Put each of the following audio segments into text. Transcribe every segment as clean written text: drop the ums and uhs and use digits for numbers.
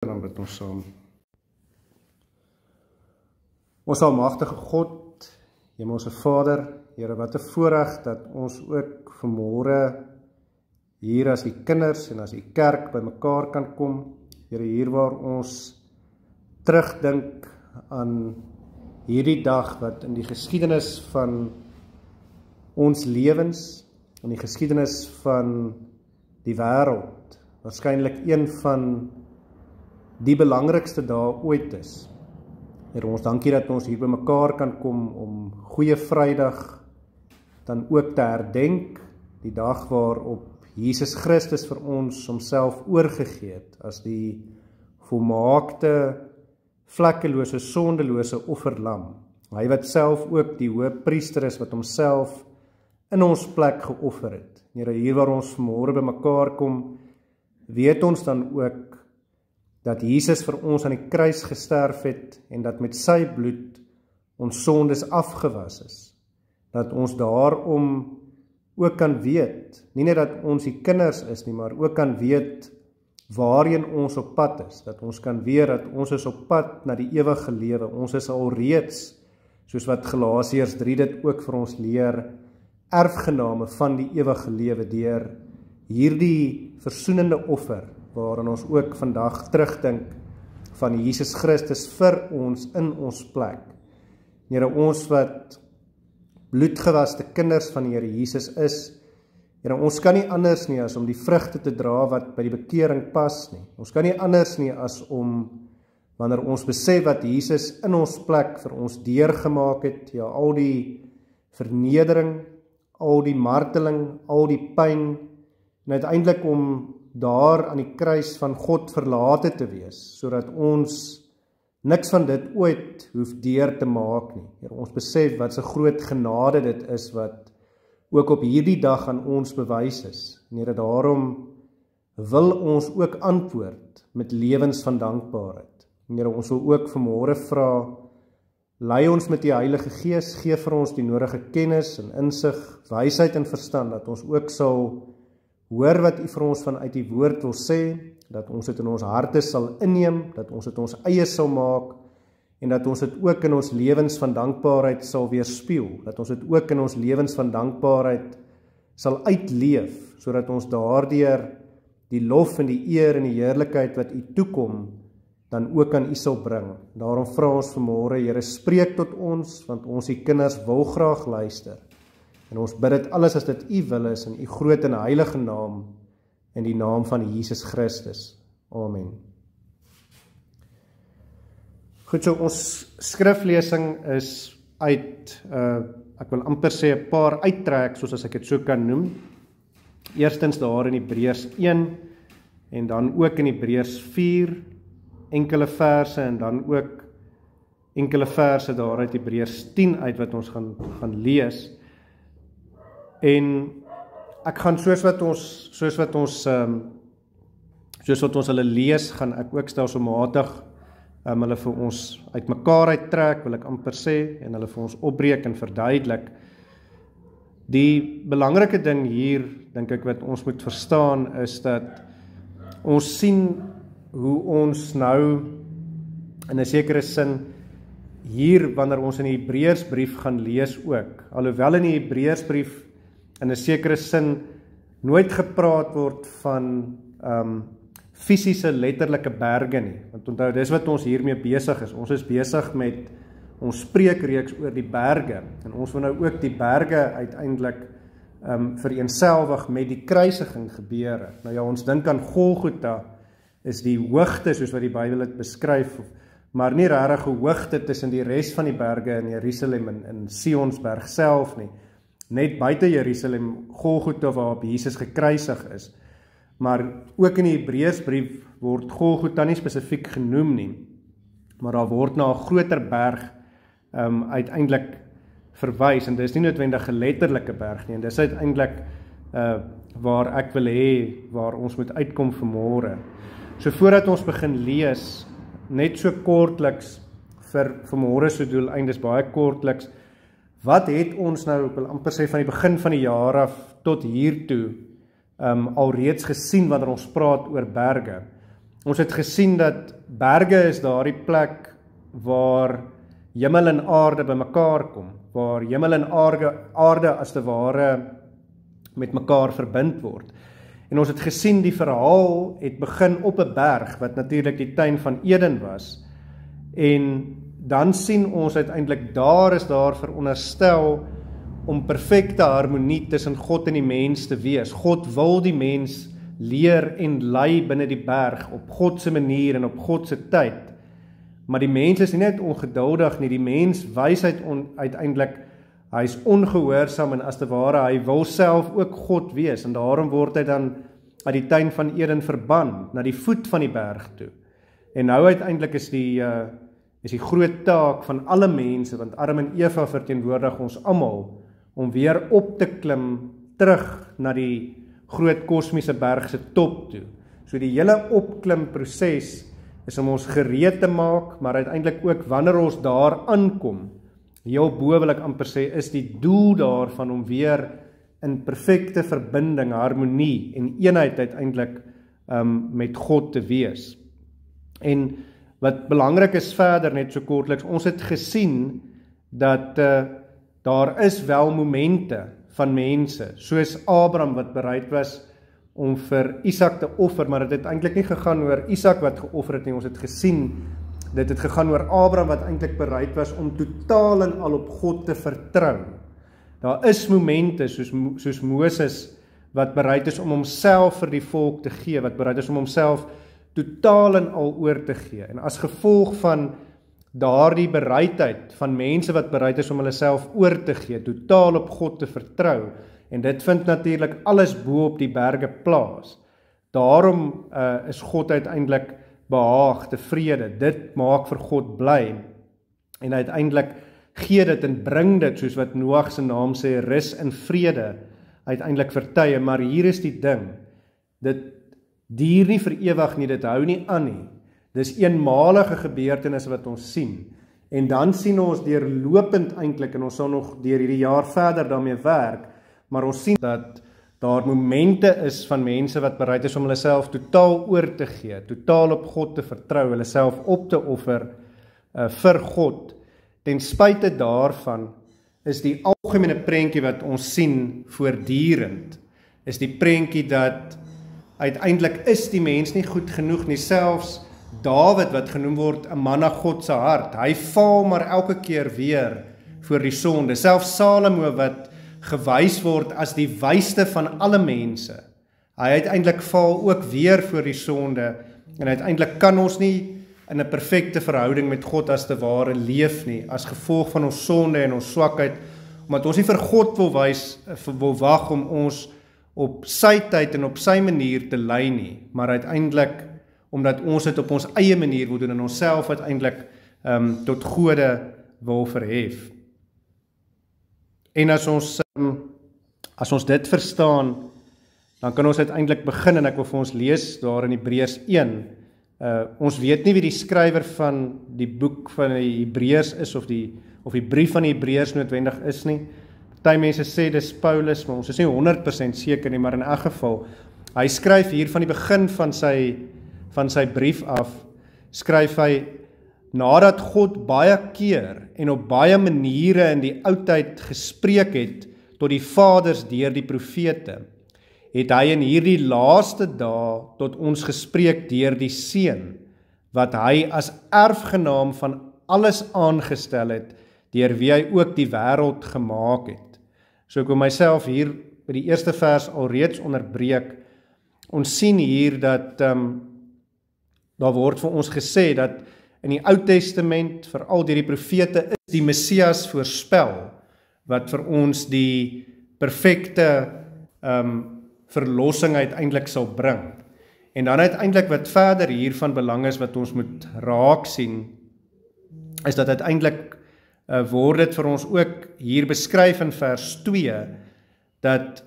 En dan bid ons saam. Ons almagtige God, Hemelse Vader, Here, wat 'n voorreg dat ons ook vanmôre hier as die kinders en as die kerk bymekaar kan kom. Here, hier waar ons terugdink aan hierdie dag wat in die geskiedenis van ons lewens, in die geskiedenis van die wêreld, waarskynlik een van die belangrikste dae ooit is. Here, ons dankie dat ons hier bymekaar kan kom om Goeie Vrydag dan ook te herdenk, die dag waarop Jesus Christus vir ons homself oorgegee het as die volmaakte, vlekkelose, sondelose offerlam. Hy wat self ook die hoëpriester is wat homself in ons plek geoffer het. Here, hier waar ons vanmôre bymekaar kom, weet ons dan ook dat Jesus vir ons aan die kruis gesterf het en dat met sy bloed ons sondes afgewas is. Dat ons daarom ook kan weet, nie net dat ons die kinders is nie, maar ook kan weet waarheen ons op pad is. Dat ons kan weet dat ons is op pad na die ewige lewe. Ons is alreeds, soos wat Galasiërs 3 dit ook vir ons leer, erfgename van die ewige lewe deur hierdie versoenende offer, waarin ons ook vandag terugdink van Jesus Christus vir ons in ons plek. Here, ons wat bloedgewaste kinders van die Here Jesus is, Here, ons kan nie anders nie as om die vrugte te dra wat by die bekering pas nie. Ons kan nie anders nie as om, wanneer ons besef wat Jesus in ons plek vir ons deurgemaak het, ja, al die vernedering, al die marteling, al die pyn, en uiteindelik om daar aan die kruis van God verlate te wees, sodat ons niks van dit ooit hoef deur te maak nie. Here, ons besef wat 'n groot genade dit is wat ook op hierdie dag aan ons bewys is. En Here, daarom wil ons ook antwoord met lewens van dankbaarheid. En Here, ons wil ook vanmôre vra, lei ons met die Heilige Gees, gee vir ons die nodige kennis en insig, wysheid en verstand, dat ons ook sal hoor wat U vir ons vanuit die woord wil sê, dat ons dit in ons harte sal inneem, dat ons dit ons eie sal maak, en dat ons dit ook in ons lewens van dankbaarheid sal weerspieël, dat ons dit ook in ons lewens van dankbaarheid sal uitleef, sodat ons daardeur die lof en die eer en die heerlikheid wat U toekom, dan ook aan U sal bring. Daarom vra ons vanmôre, Here, spreek tot ons, want ons die kinders wil graag luister. En ons bid dit alles as dit U wil is, in U groot en heilige naam, in die naam van Jesus Christus. Amen. Goed, so ons skriflesing is uit, ek wil amper sê 'n paar uittrek, soos as ek dit so kan noem. Eerstens daar in Hebreërs 1, en dan ook in Hebreërs 4, enkele verse, en dan ook enkele verse daar uit Hebreërs 10 uit, wat ons gaan lees. En ek gaan soos wat ons hulle lees, gaan ek ook stelselmatig hulle vir ons uitmekaar uittrek, wil ek amper sê, en hulle vir ons opbreek en verduidelik. Die belangrike ding hier, dink ek, wat ons moet verstaan, is dat ons sien hoe ons nou, in 'n sekere sin, hier, wanneer ons in die Hebreërsbrief gaan lees ook, alhoewel in die Hebreërsbrief in 'n sekere sin nooit gepraat word van fisiese letterlike berge nie. Want onthou, dis wat ons hiermee besig is. Ons is besig met ons spreekreeks oor die berge. En ons wil nou ook die berge uiteindelik vereenselwig met die kruisiging gebeure. Nou ja, ons dink aan Golgotha is die hoogte, soos wat die Bybel dit beskryf, maar nie regtig 'n hoogte tussen die res van die berge in Jerusalem en in Sionsberg self nie. Net buite Jerusalem, Golgotha, waarop Jesus gekruisig is. Maar ook in die Hebreërsbrief word Golgotha nie spesifiek genoem nie, maar daar word na 'n groter berg uiteindelik verwys, en dis nie noodwendig 'n letterlike berg nie, en dis uiteindelik waar ek wil hê, waar ons moet uitkom vanmôre. So voordat ons begin lees, net so kortliks vir vanmôre se doeleindes, baie kortliks, wat het ons nou, ek wil amper sê van die begin van die jaar af tot hier toe, alreeds gesien wanneer ons praat oor berge. Ons het gesien dat berge is daardie plek waar hemel en aarde bymekaar kom, waar hemel en aarde as te ware met mekaar verbind word. En ons het gesien die verhaal het begin op 'n berg, wat natuurlik die tuin van Eden was. En dan sien ons uiteindelik daar is daar veronderstel om perfekte harmonie tussen God en die mens te wees. God wil die mens leer en lei binne die berg op God se manier en op God se tyd. Maar die mens is nie net ongeduldig nie, die mens wys uiteindelik hy is ongehoorsaam en as te ware hy wil self ook God wees en daarom word hy dan uit die tuin van Eden verban na die voet van die berg toe. En nou uiteindelik is die groot taak van alle mense, want Adam en Eva verteenwoordig ons almal, om weer op te klim terug na die groot kosmiese berg se top toe. So die hele opklimproses is om ons gereed te maak, maar uiteindelik ook wanneer ons daar aankom, heel bo wil ek amper sê, is die doel daarvan om weer in perfekte verbinding, harmonie en eenheid uiteindelik met God te wees. En wat belangrik is verder, net so kortliks, ons het gesien dat daar is wel momente van mense, soos Abraham wat bereid was om vir Isak te offer, maar dit het eintlik nie gegaan oor Isak wat geoffer het nie, ons het gesien, dit het gegaan oor Abraham wat eintlik bereid was om totaal en al op God te vertrou. Daar is momente soos Moses wat bereid is om homself vir die volk te gee, wat bereid is om homself totaal en al oor te gee. En as gevolg van daardie bereidheid van mense wat bereid is om hulle self oor te gee, totaal op God te vertrou, en dit vind natuurlik alles bo op die berge plaas. Daarom is God uiteindelik behaag, tevrede, dit maak vir God bly, en uiteindelik gee dit en bring dit, soos wat Noag se naam sê, rus en vrede, uiteindelik vertuie, maar hier is die ding, dit duur nie vir ewig nie, dit hou nie aan nie, dis eenmalige gebeurtenis wat ons sien, en dan sien ons deurlopend eintlik, en ons sal nog deur hierdie jaar verder daarmee werk, maar ons sien dat daar momente is van mense wat bereid is om hulle self totaal oor te gee, totaal op God te vertrou, hulle self op te offer vir God. Ten spyte daarvan is die algemene prentjie wat ons sien voortdurend, is die prentjie dat uiteindelik is die mens nie goed genoeg nie, selfs Dawid wat genoem word 'n man na God se hart, hy val maar elke keer weer voor die sonde, selfs Salomo wat gewys word as die wysste van alle mense, hy uiteindelik val ook weer voor die sonde, en uiteindelik kan ons nie in 'n perfekte verhouding met God as te ware leef nie, as gevolg van ons sonde en ons swakheid, omdat ons nie vir God wil wag om ons op sy tyd en op sy manier te lei nie, maar uiteindelik omdat ons dit op ons eie manier wil doen en ons self uiteindelik tot gode wil verhef. En as ons dit verstaan, dan kan ons uiteindelik begin, en ek wil vir ons lees daar in Hebreërs 1. Ons weet nie wie die skrywer van die boek van die Hebreërs is, of die brief van die Hebreërs noodwendig is nie. Party mense sê dis Paulus, maar ons is nie 100% seker nie, maar in elk geval, hy skryf hier van die begin van sy brief af, skryf hy, nadat God baie keer en op baie maniere in die oudheid gespreek het tot die vaders deur die profete, het hy in hierdie laaste dae tot ons gespreek deur die Seun, wat hy as erfgenaam van alles aangestel het, deur wie hy ook die wêreld gemaak het. So ek wil myself hier by die eerste vers alreeds onderbreek. Ons sien hier dat daar word vir ons gesê dat in die Ou Testament, veral deur die profete, is die Messias voorspel, wat vir ons die perfekte verlossing uiteindelik sal bring. En dan uiteindelik wat verder hiervan belang is, wat ons moet raak sien, is dat uiteindelik word dit vir ons ook hier beskryf in vers 2, dat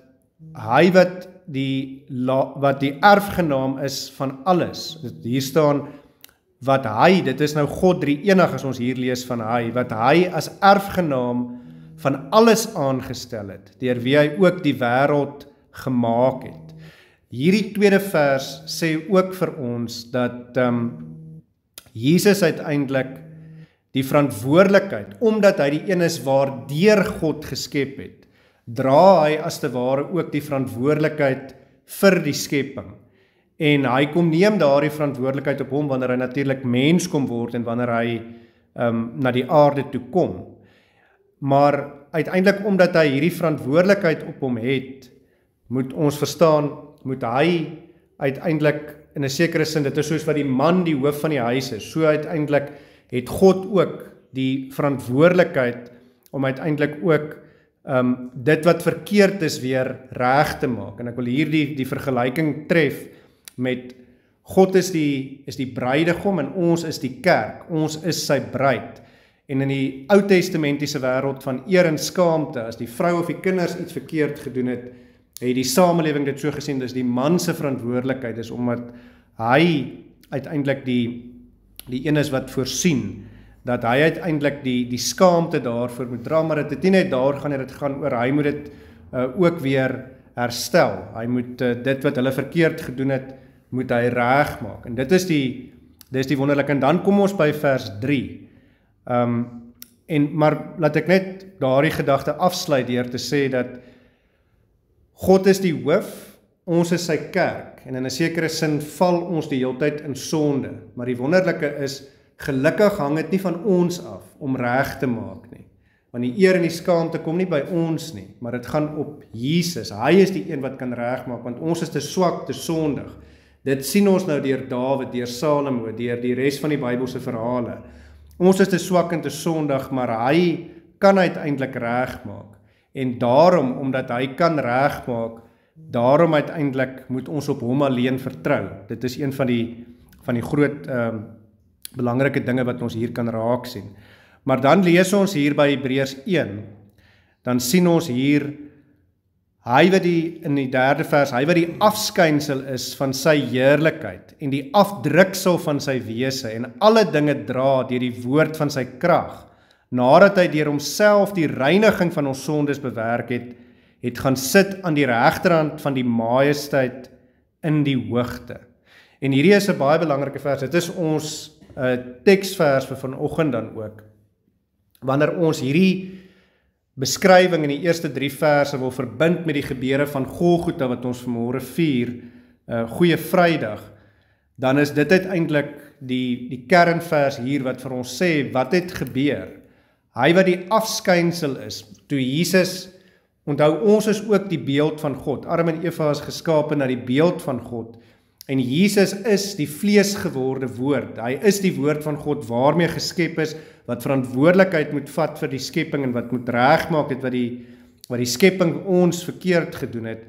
hy wat die erfgenaam is van alles, hier staan, wat hy, dit is nou God drie-enig as ons hier lees van hy, wat hy as erfgenaam van alles aangestel het, deur wie hy ook die wêreld gemaak het. hierdie tweede vers sê ook vir ons dat Jesus uiteindelik die verantwoordelikheid, omdat hy die een is waardeur God geskep het, dra hy as te ware ook die verantwoordelikheid vir die skepping. En hy kom neem daardie verantwoordelikheid op hom wanneer hy natuurlik mens kom word en wanneer hy na die aarde toe kom. Maar uiteindelik omdat hy hierdie verantwoordelikheid op hom het, moet ons verstaan, moet hy uiteindelik in 'n sekere sin, dit is soos wat die man die hoof van die huis is, so uiteindelik het God ook die verantwoordelikheid om uiteindelik ook dit wat verkeerd is weer reg te maak. En ek wil hier die vergelyking tref met God is die bruidegom en ons is die kerk, ons is sy bruid. En in die Ou Testamentiese wêreld van eer en skaamte, as die vrou of die kinders iets verkeerd gedoen het die samelewing dit so gesien, dis die man se verantwoordelikheid, is omdat hy uiteindelik die een is wat voorsien, dat hy uiteindelik die skaamte daarvoor moet dra, maar dit nie net daar gaan, dit gaan oor, hy moet dit ook weer herstel, hy moet dit wat hulle verkeerd gedoen het, moet hy reg maak, en dit is die wonderlik, en dan kom ons by vers 3, maar laat ek net daardie gedagte afsluit deur te sê dat God is die hoof, ons is sy kerk, en in 'n sekere sin val ons die hele tyd in sonde, maar die wonderlike is, gelukkig hang dit nie van ons af om reg te maak nie, want die eer en die skaamte kom nie by ons nie, maar dit gaan op Jesus, hy is die een wat kan reg maak, want ons is te swak, te sondig. Dit sien ons nou deur Dawid, deur Salomo, deur die res van die Bybelse verhale. Ons is te swak en te sondig, maar hy kan uiteindelik reg maak. En daarom, omdat hy kan reg maak, daarom uiteindelik moet ons op hom alleen vertrou. Dit is een van die groot belangrike dinge wat ons hier kan raak sien. Maar dan lees ons hier by Hebreërs 1, dan sien ons hier, hy wat in die 3de vers, hy wat die afskynsel is van sy heerlikheid en die afdruksel van sy wese en alle dinge dra deur die woord van sy krag, nadat hy deur homself die reiniging van ons sondes bewerk het gaan sit aan die regterhand van die majesteit in die hoogte. En hierdie is 'n baie belangrike vers, dit is ons teksvers vir vanoggend dan ook. Wanneer ons hierdie beskrywing in die eerste 3 verse wil verbind met die gebeure van Golgotha wat ons vanmôre vier, Goeie Vrydag, dan is dit uiteindelik die kernvers hier wat vir ons sê, wat het gebeur? Hy wat die afskynsel is, toe Jesus, onthou ons is ook die beeld van God, Adam en Eva is geskape na die beeld van God, en Jesus is die vleesgeworde woord, hy is die woord van God waarmee geskep is, wat verantwoordelikheid moet vat vir die skepping en wat moet regmaak het wat die skepping ons verkeerd gedoen het,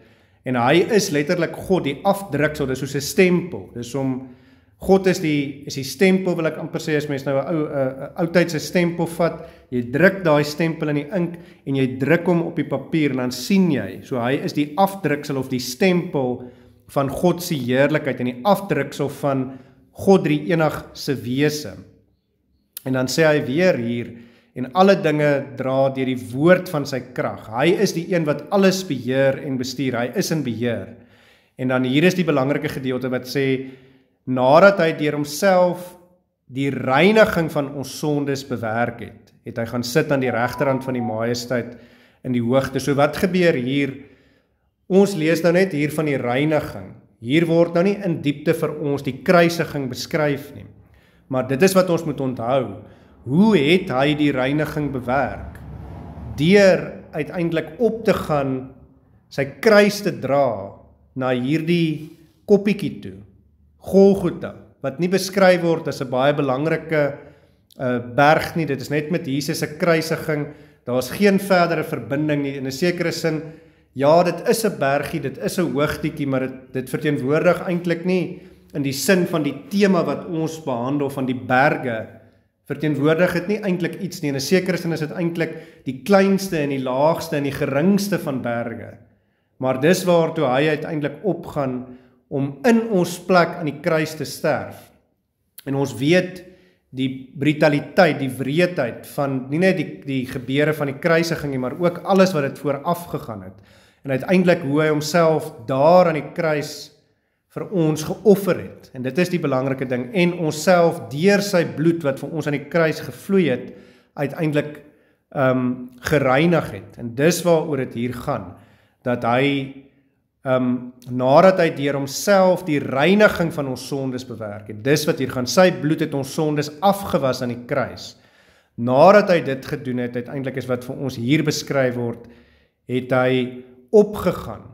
en hy is letterlik God, die afdruksel, dit is soos 'n stempel, dis om God is die stempel, wil ek amper sê, as mens nou 'n oudtydse stempel vat, jy druk daai stempel in die ink, en jy druk hom op die papier, en dan sien jy, so hy is die afdruksel of die stempel van God se heerlikheid, en die afdruksel van God drie enig se wese. En dan sê hy weer hier, en alle dinge dra deur die woord van sy krag. Hy is die een wat alles beheer en bestuur, hy is in beheer. En dan hier is die belangrike gedeelte wat sê, nadat hy deur homself die reiniging van ons sondes bewerk het hy gaan sit aan die regterhand van die majesteit in die hoogte. So wat gebeur hier? Ons lees nou net hier van die reiniging. Hier word nou nie in diepte vir ons die kruisiging beskryf nie. Maar dit is wat ons moet onthou. Hoe het hy die reiniging bewerk? Deur uiteindelik op te gaan, sy kruis te dra na hierdie koppietjie toe. Golgotha, wat nie beskryf word as 'n baie belangrike berg nie, dit is net met Jesus se kruisiging, daar is geen verdere verbinding nie, in 'n sekere sin, ja, dit is 'n bergie, dit is 'n hoogtetjie, maar dit verteenwoordig eintlik nie, in die sin van die tema wat ons behandel, van die berge, verteenwoordig het nie eintlik iets nie, in 'n sekere sin is dit eintlik die kleinste en die laagste en die geringste van berge, maar dis waartoe hy uiteindelik opgaan, om in ons plek aan die kruis te sterf. En ons weet die brutaliteit, die wreedheid van nie net die gebeure van die kruisiging nie, maar ook alles wat dit vooraf gegaan het. En uiteindelik hoe hy homself daar aan die kruis vir ons geoffer het. En dit is die belangrike ding. En ons self deur sy bloed wat vir ons aan die kruis gevloei het, uiteindelik gereinig het. En dis waaroor dit hier gaan. Dat hy, nadat hy deur homself die reiniging van ons sondes bewerk het. Dis wat hier gaan. Sy bloed het ons sondes afgewas aan die kruis. Nadat hy dit gedoen het, uiteindelik is wat vir ons hier beskryf word, het hy opgegaan,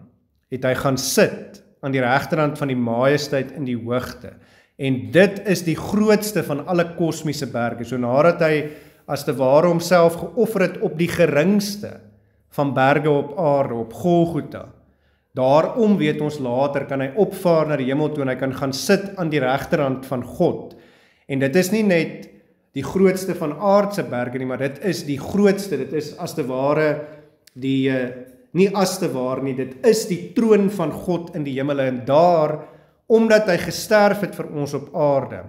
het hy gaan sit aan die regterhand van die majesteit in die hoogte. En dit is die grootste van alle kosmiese berge. So nadat hy as te ware homself geoffer het op die geringste van berge op aarde, op Golgotha. Daarom weet ons later, kan hy opvaar na die hemel toe en hy kan gaan sit aan die regterhand van God. En dit is nie net die grootste van aardse berge nie, maar dit is die grootste, dit is as te ware nie as te ware nie, dit is die troon van God in die hemele en daar, omdat hy gesterf het vir ons op aarde,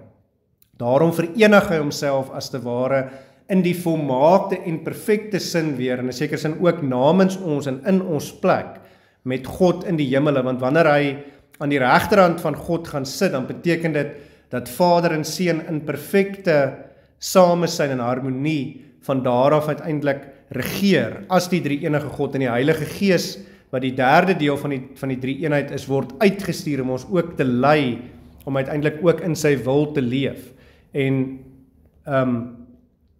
daarom verenig hy homself as te ware in die volmaakte en perfekte sin weer, en in 'n sekere sin ook namens ons en in ons plek, met God in die hemele, want wanneer hy aan die regterhand van God gaan sit, dan beteken dit dat Vader en Seun in perfekte samesyn en harmonie van daar af uiteindelik regeer as die drie enige God en die Heilige Gees wat die derde deel van die drie eenheid is, word uitgestuur om ons ook te lei om uiteindelik ook in sy wil te leef en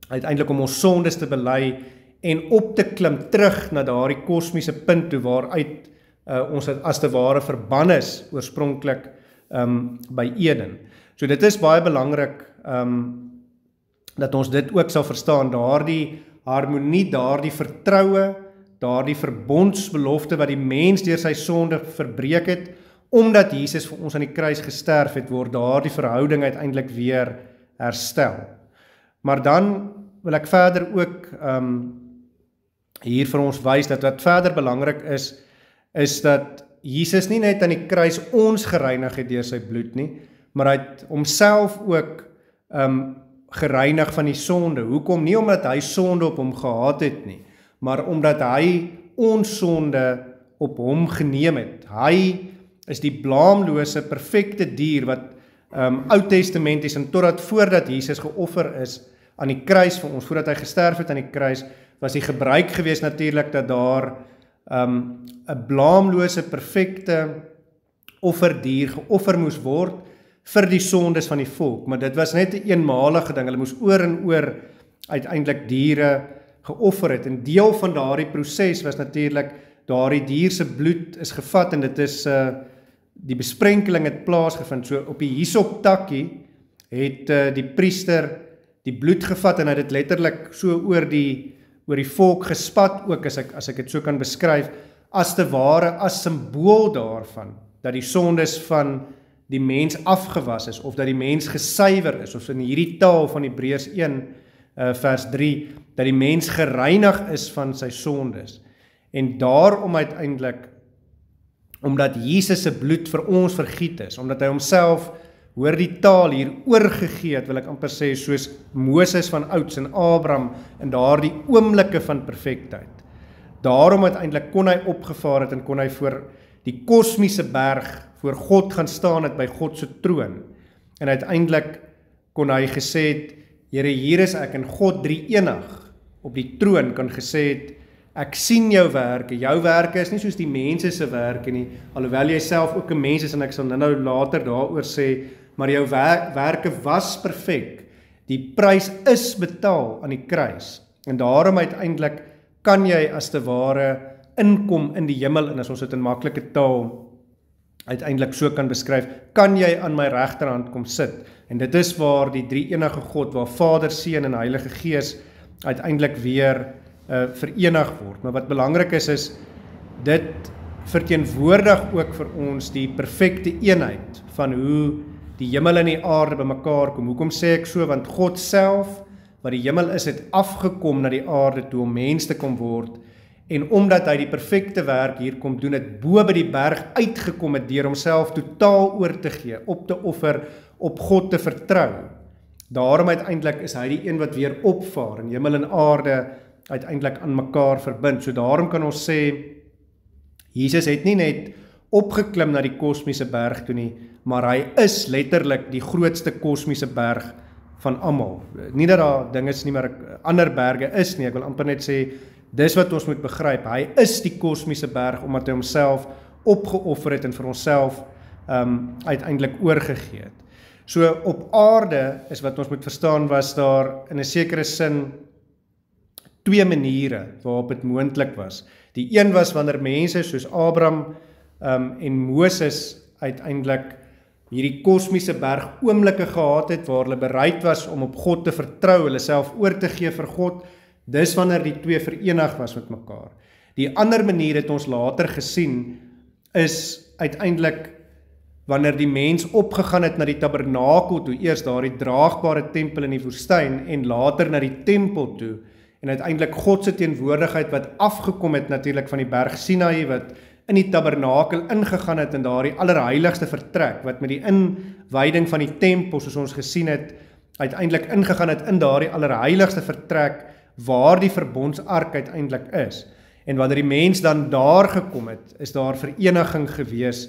uiteindelik om ons sondes te bely en op te klim terug na daardie kosmiese punt toe waaruit ons as te ware verban is oorspronklik by Eden. So dit is baie belangrik dat ons dit ook sal verstaan, daardie harmonie, daardie vertroue, daardie verbondsbelofte wat die mens deur sy sonde verbreek het, omdat Jesus vir ons aan die kruis gesterf het, word daardie verhouding uiteindelik weer herstel. Maar dan wil ek verder ook hier vir ons wys dat wat verder belangrik is dat Jesus nie net aan die kruis ons gereinig het deur sy bloed nie, maar hy het homself ook gereinig van die sonde. Hoekom? Nie omdat hy sonde op hom gehad het nie, maar omdat hy ons sonde op hom geneem het. Hy is die blaamlose, perfekte dier wat Ou Testament is en totdat voordat Jesus geoffer is aan die kruis vir ons, voordat hy gesterf het aan die kruis, was die gebruik gewees natuurlik dat daar 'n blaamlose, perfekte offerdier geoffer moes word vir die sondes van die volk, maar dit was net 'n eenmalige ding, hulle moes oor en oor uiteindelik diere geoffer het, en deel van daardie proses was natuurlik, daardie dier se bloed is gevat, en dit is, die besprenkeling het plaasgevind, so op die hyssoptakkie het die priester die bloed gevat, en hy het dit letterlik so oor die volk gespat ook, as ek dit so kan beskryf, as te ware, as symbool daarvan, dat die sondes van die mens afgewas is, of dat die mens gesuiwer is, of in hierdie taal van Hebreërs 1 vers 3, dat die mens gereinig is van sy sondes, en daarom uiteindelik, omdat Jesus se bloed vir ons vergiet is, omdat hy homself, hoor die taal hier oorgegee het, wil ek amper sê, soos Moses van ouds en Abraham, in daardie oomblikke van perfektheid. Daarom uiteindelik kon hy opgevaar het, en kon hy voor die kosmiese berg, voor God gaan staan het by God se troon, en uiteindelik kon hy gesê het, Here, hier is ek, en God drie enig op die troon kan gesê het, ek sien jou werke is nie soos die mense se werke nie, alhoewel jy self ook 'n mens is, en ek sal nou later daaroor sê, maar jou werke was perfek, die prys is betaal aan die kruis, en daarom uiteindelik kan jy as te ware inkom in die hemel, en as ons dit in maklike taal uiteindelik so kan beskryf, kan jy aan my regterhand kom sit, en dit is waar die drie enige God, waar Vader, Seun en Heilige Gees uiteindelik weer verenig word. Maar wat belangrik is dit verteenwoordig ook vir ons die perfekte eenheid van hoe die hemel en die aarde bymekaar kom. Hoekom sê ek so? Want God self, wat die hemel is, het afgekom na die aarde toe om mens te kom word, en omdat hy die perfekte werk hier kom doen, het bo by die berg uitgekom het deur homself totaal oor te gee, op te offer, op God te vertrou. Daarom uiteindelik is hy die een wat weer opvaar, en hemel en aarde uiteindelik aan mekaar verbind. So daarom kan ons sê, Jesus het nie net opgeklim na die kosmiese berg toe nie, maar hy is letterlik die grootste kosmiese berg van almal. Nie dat daar ding is nie, maar ander berge is nie, ek wil amper net sê, dis wat ons moet begryp, hy is die kosmiese berg, omdat hy homself opgeoffer het en vir onsself uiteindelik oorgegee het. So op aarde is wat ons moet verstaan, was daar in 'n sekere sin twee maniere waarop dit moontlik was. Die een was wanneer mense soos Abraham en Moses uiteindelik hierdie kosmiese berg oomblikke gehad het, waar hulle bereid was om op God te vertrou, hulle self oor te gee vir God, dis wanneer die twee verenig was met mekaar. Die ander manier het ons later gesien, is uiteindelik wanneer die mens opgegaan het na die tabernakel toe, eers daar die draagbare tempel in die woestyn, en later na die tempel toe, en uiteindelik God se teenwoordigheid wat afgekom het natuurlik van die berg Sinaï, wat in die tabernakel ingegaan het in daardie allerheiligste vertrek, wat met die inwyding van die tempel, soos ons gesien het, uiteindelik ingegaan het in daardie allerheiligste vertrek, waar die verbondsark uiteindelik is. En wanneer die mens dan daar gekom het, is daar vereniging gewees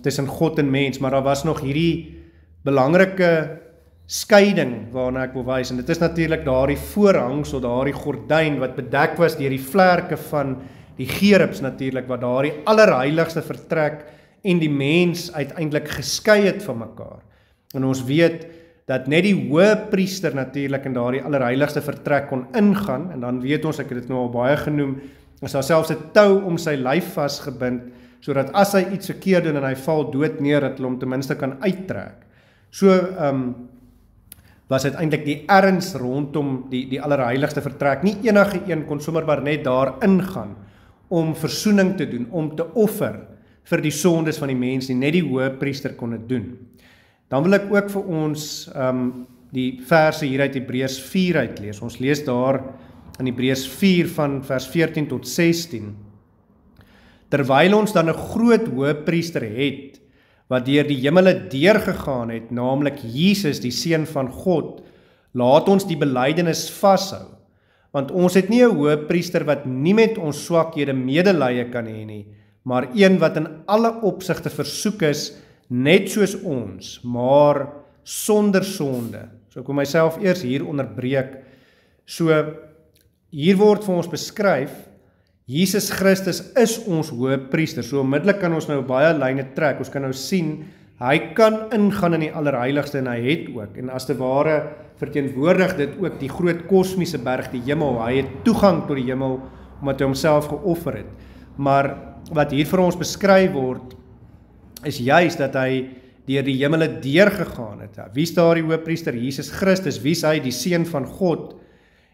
tussen God en mens, maar daar was nog hierdie belangrike skeiding waarna ek wil wys, en dit is natuurlik daardie voorhangsel, daardie gordyn wat bedek was deur die vlerke van die gerubs natuurlik, wat daardie allerheiligste vertrek en die mens uiteindelik geskei het van mekaar. En ons weet dat net die hoëpriester natuurlik in daardie allerheiligste vertrek kon ingaan, en dan weet ons, ek het dit nou al baie genoem, is daar selfs 'n tou om sy lyf vasgebind, sodat as hy iets verkeerd doen en hy val dood neer, dat hulle hom ten minste kan uittrek. So was uiteindelik die erns rondom die allerheiligste vertrek. Nie enige een kon sommer maar net daar ingaan om versoening te doen, om te offer vir die sondes van die mens, nie net die hoëpriester kon dit doen. Dan wil ek ook vir ons die verse hier uit Hebreërs 4 uitlees. Ons lees daar in Hebreërs 4 van vers 14 tot 16. Terwyl ons dan 'n groot hoëpriester het, wat deur die hemele deurgegaan het, naamlik Jesus, die Seun van God, laat ons die belydenis vashou, want ons het nie 'n hoëpriester wat nie met ons swakhede medelee kan hê nie, maar een wat in alle opsigte versoek is, net soos ons, maar sonder sonde. So ek wil myself eers hier onderbreek. So hier word vir ons beskryf, Jesus Christus is ons hoëpriester. So onmiddellik kan ons nou baie lyne trek. Ons kan nou sien, hy kan ingaan in die allerheiligste, en hy het ook, en as te ware verteenwoordig dit ook die groot kosmiese berg, die hemel. Hy het toegang tot die hemel, omdat hy homself geoffer het. Maar wat hier vir ons beskryf word, is juist dat hy deur die hemele deurgegaan het. Wie is daar die hoëpriester? Jesus Christus. Wie is hy? Die Seun van God.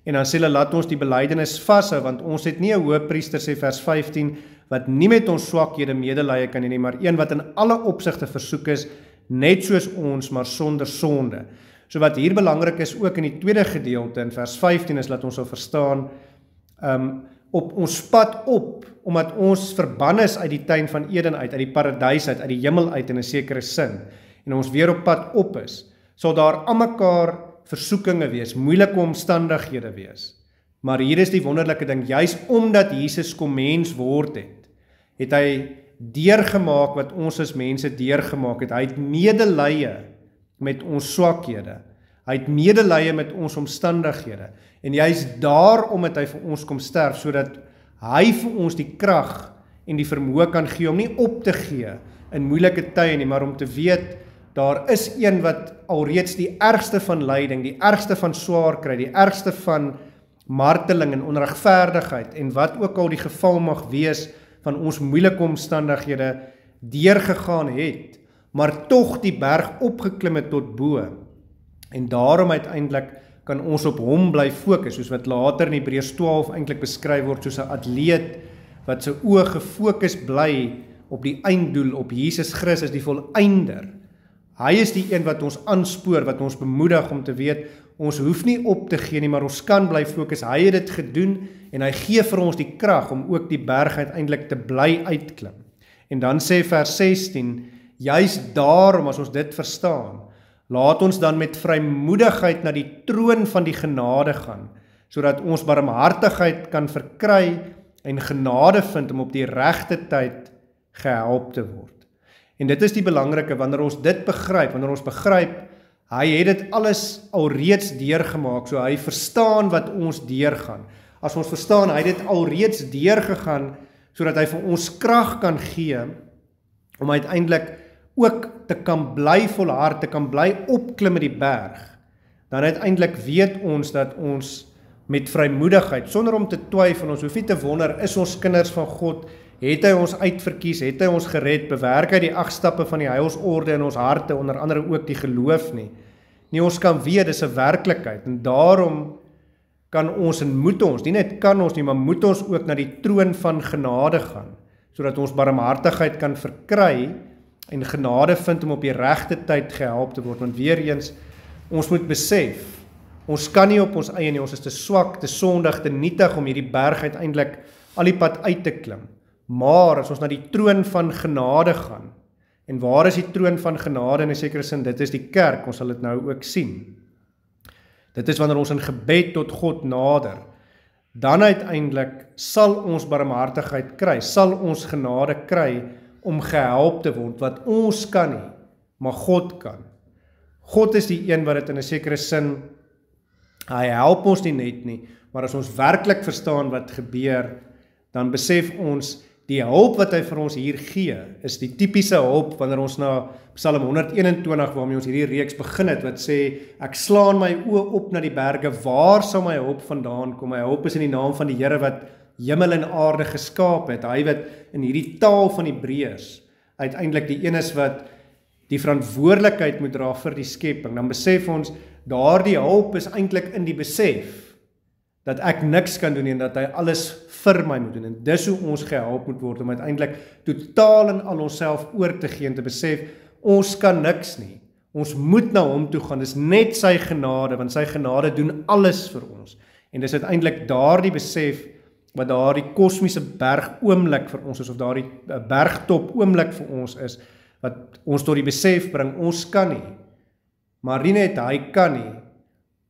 En dan sê hulle, laat ons die belydenis vashou, want ons het nie 'n hoëpriester, sê vers 15, wat nie met ons swakhede medelee kan hê nie, maar een wat in alle opsigte versoek is, net soos ons, maar sonder sonde. So wat hier belangrik is, ook in die tweede gedeelte, in vers 15, is dat ons sal verstaan, op ons pad op, omdat ons verbann is uit die tuin van Eden uit die paradys uit die hemel uit in 'n sekere sin, en ons weer op pad op is, sal daar aan mekaar versoekinge wees, moeilike omstandighede wees. Maar hier is die wonderlike ding, juis omdat Jesus kom mens word het hy deurgemaak wat ons as mense deurgemaak het. Hy het medelee met ons swakhede. Hy het medelee met ons omstandighede. En juist daarom het hy vir ons kom sterf, sodat hy vir ons die krag en die vermoë kan gee om nie op te gee in moeilike tye nie, maar om te weet, daar is een wat alreeds die ergste van lyding, die ergste van swaar kry, die ergste van marteling en onregverdigheid, en wat ook al die geval mag wees van ons moeilike omstandighede, deurgegaan het, maar tog die berg opgeklim het tot bo. En daarom uiteindelik kan ons op hom bly fokus, soos wat later in Hebreërs 12 eintlik beskryf word, soos 'n atleet wat sy oë gefokus bly op die einddoel, op Jesus Christus, die volëinder. Hy is die een wat ons aanspoor, wat ons bemoedig om te weet, ons hoef nie op te gee nie, maar ons kan bly fokus. Hy het dit gedoen, en hy gee vir ons die krag om ook die berg uiteindelik te bly uitklim. En dan sê vers 16, juist daarom, as ons dit verstaan, laat ons dan met vrymoedigheid na die troon van die genade gaan, sodat ons barmhartigheid kan verkry en genade vind om op die regte tyd gehelp te word. En dit is die belangrike, wanneer ons dit begryp, hy het dit alles alreeds deurgemaak, so hy verstaan wat ons deurgaan. As ons verstaan, hy het dit alreeds deurgegaan, sodat hy vir ons krag kan gee, om uiteindelik ook te kan bly volhard, te kan bly opklim met die berg, dan uiteindelik weet ons dat ons met vrymoedigheid, sonder om te twyfel, ons hoef nie te wonder, is ons kinders van God, het hy ons uitverkies, het hy ons gered, bewerk hy die 8 stappe van die heilsorde in ons harte, onder andere ook die geloof nie. Nie, ons kan weet, dis 'n werklikheid, en daarom kan ons en moet ons, nie net kan ons nie, maar moet ons ook na die troon van genade gaan, sodat ons barmhartigheid kan verkry, en genade vind om op die regte tyd gehelp te word, want weer eens, ons moet besef, ons kan nie op ons eie nie, ons is te swak, te sondig, te nietig om hierdie berg uiteindelik al die pad uit te klim. Maar as ons na die troon van genade gaan, en waar is die troon van genade in 'n sekere sin? Dit is die kerk, ons sal dit nou ook sien. Dit is wanneer ons in gebed tot God nader, dan uiteindelik sal ons barmhartigheid kry, sal ons genade kry om gehelp te word, wat ons kan nie, maar God kan. God is die een wat dit in 'n sekere sin, hy help ons nie net nie, maar as ons werklik verstaan wat gebeur, dan besef ons, die hulp wat hy vir ons hier gee, is die tipiese hulp, wanneer ons na Psalm 121, waarmee ons hierdie reeks begin het, wat sê, ek slaan my oë op na die berge, waar sal my hulp vandaan kom? My hulp is in die naam van die Here wat hemel en aarde geskaap het, hy wat in hierdie taal van Hebreërs, uiteindelik die een is wat die verantwoordelikheid moet dra vir die skepping, dan besef ons, daardie hulp is eintlik in die besef, dat ek niks kan doen en dat hy alles vir my moet doen, en dis hoe ons gehelp moet word, om uiteindelik totaal en al onsself oor te gee, en te besef, ons kan niks nie, ons moet na hom toe gaan, dis net sy genade, want sy genade doen alles vir ons, en dis uiteindelik daardie besef, wat daardie kosmiese berg oomblik vir ons is, of daardie bergtop oomblik vir ons is, wat ons tot die besef bring, ons kan nie, maar nie net hy kan nie,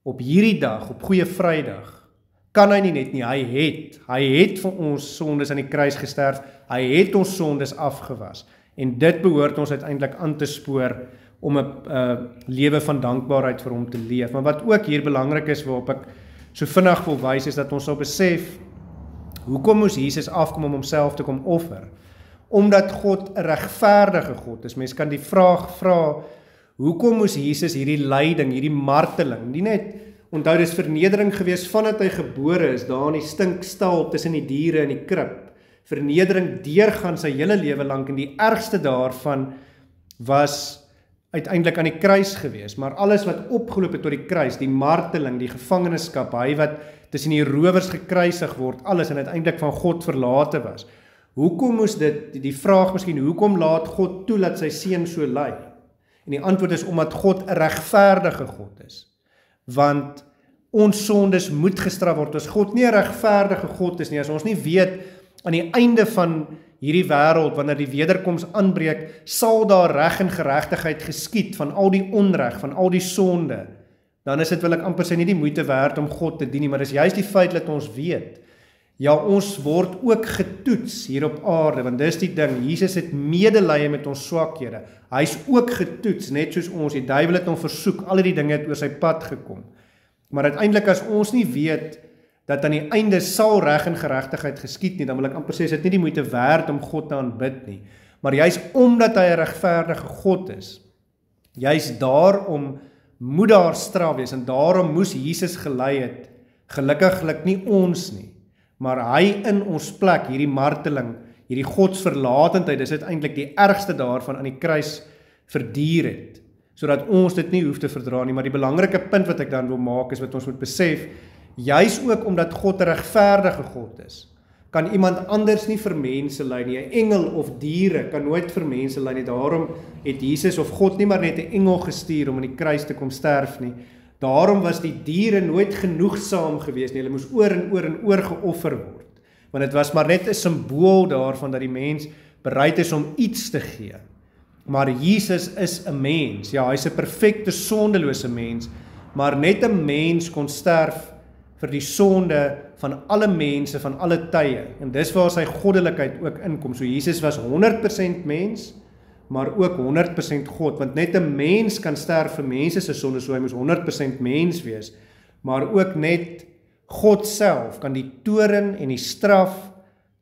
op hierdie dag, op Goeie Vrydag, kan hy nie net nie, hy het vir ons sondes aan die kruis gesterf, hy het ons sondes afgewas, en dit behoort ons uiteindelik aan te spoor, om 'n lewe van dankbaarheid vir hom te leef, maar wat ook hier belangrik is, waarop ek so vinnig wil wys, is dat ons sal besef, hoekom moes Jesus afkom om homself te kom offer? Omdat God 'n regverdige God is. Mens kan die vraag vra, hoekom moes Jesus hierdie lyding, hierdie marteling, nie net, onthou dis vernedering gewees vandat hy gebore is, daar in die stinkstal tussen die diere in die krib, vernedering deurgaan sy hele lewe lank, en die ergste daarvan was uiteindelik aan die kruis gewees, maar alles wat opgeloop het tot die kruis, die marteling, die gevangenskap, hy wat tussen die rowers gekruisig word, alles, en uiteindelik van God verlate was. Hoekom moes dit, die vraag miskien, hoekom laat God toe dat sy seun so ly? En die antwoord is, omdat God 'n regverdige God is. Want ons sondes moet gestraf word, as God nie 'n regverdige God is nie, as ons nie weet, aan die einde van hierdie wêreld, wanneer die wederkoms aanbreek, sal daar reg en geregtigheid geskied, van al die onreg, van al die sonde, dan is dit, wil ek amper sê, nie die moeite werd om God te dien nie, maar dis juist die feit dat ons weet, ja, ons word ook getoets hier op aarde, want dis die ding, Jesus het medelee met ons swakhede, hy is ook getoets, net soos ons, die duiwel het hom versoek, al die dinge het oor sy pad gekom, maar uiteindelik as ons nie weet, dat aan die einde sal reg en geregtigheid geskied nie, dan wil ek amper sê, is dit nie die moeite werd om God te aanbid nie, maar juist omdat hy 'n regverdige God is, juist daarom moet daar straf wees, en daarom moes Jesus gelei het, gelukkiglik nie ons nie, maar hy in ons plek, hierdie marteling, hierdie godsverlatendheid, dis uiteindelik die ergste daarvan aan die kruis verduur het, sodat ons dit nie hoef te verdra nie, maar die belangrike punt wat ek dan wil maak, is wat ons moet besef, juis ook omdat God 'n regverdige God is, kan iemand anders nie vir mense lei nie, 'n engel of diere kan nooit vir mense lei nie, daarom het Jesus of God nie maar net 'n engel gestuur om aan die kruis te kom sterf nie, daarom was die diere nooit genoegsaam gewees nie, hulle moes oor en oor en oor geoffer word, want dit was maar net 'n simbool daarvan, dat die mens bereid is om iets te gee, maar Jesus is 'n mens, ja, hy is 'n perfekte sondelose mens, maar net 'n mens kon sterf vir die sonde van alle mense, van alle tye, en dis waar sy goddelikheid ook inkom, so Jesus was 100% mens, maar ook 100% God, want net 'n mens kan sterf vir mense se sonde, so hy moes 100% mens wees, maar ook net God self kan die toorn en die straf,